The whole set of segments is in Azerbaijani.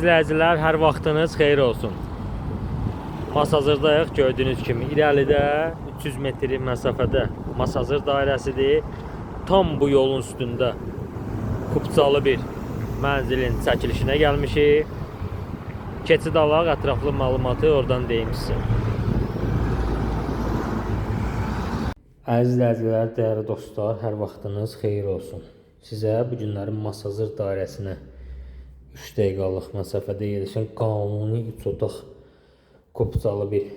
izləyicilər, hər vaxtınız xeyir olsun. Masazırdayıq, gördüyünüz kimi. İrəlidə 300 metr məsafədə Masazır dairəsidir. Tam bu yolun üstündə Kupçalı bir mənzilin çəkilişinə gəlmişik. Keçid alaq, ətraflı məlumatı oradan deyim sizə. Əziz izləyicilər, dəyərli dostlar, hər vaxtınız xeyir olsun. Sizə bu günlərin Masazır dairəsinə 3 dəqiqəlik məsafədə yerləşən qanuni 3 otaq Kupçalı bir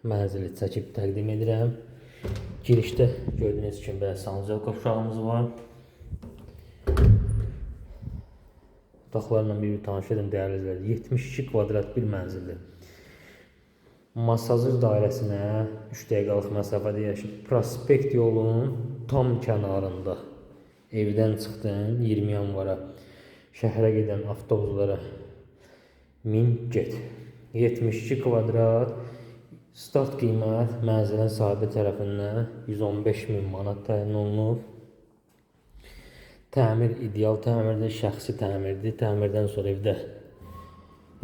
mənzili çəkib təqdim edirəm. Girişdə gördüyünüz kimi belə sancaq qovşağımız var. Otaqlarla bir tanış edin dəyərli izləyicilər. 72 kvadrat bir mənzildir. Masazır dairəsinə 3 dəqiqəlik məsafədə yerləşir. Prospekt yolunun tam kənarında. Evdən çıxdın 20 yanvara. Şəhərə gedən avtobuslara min get. 72 kvadrat start qiymət mənzilin sahibi tərəfindən 115.000 manat təyin olunub. Təmir ideal təmirdir, şəxsi təmirdir. Təmirdən sonra evdə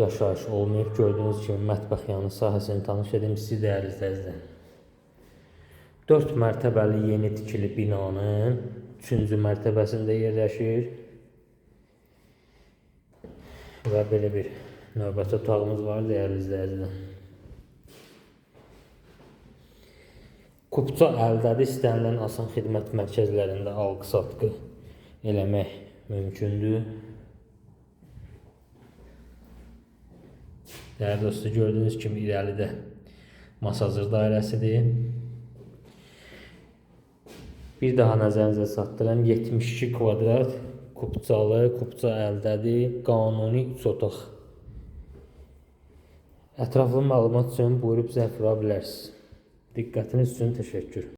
yaşayış olmayıb. Gördüyünüz kimi mətbəx yanı sahəsini tanış edim sizi dəyərli izləyicilər. 4 mərtəbəli yeni tikili binanın 3-cü mərtəbəsində yerləşir. Və belə bir növbəti otağımız var dəyərli izləyicilər. Kupça əldədir. İstənilən asan xidmət mərkəzlərində alqı-satqı eləmək mümkündür. Dəyərli dostlar, gördüyünüz kimi irəlidə Masazır dairəsidir. Bir daha nəzərinizə çatdırım. 72 kvadrat Kupçalı, Kupça əldədir. Qanuni 3 otaq. Ətraflı məlumat üçün buyurub zəng vura bilərsiniz. Diqqətiniz üçün təşəkkür.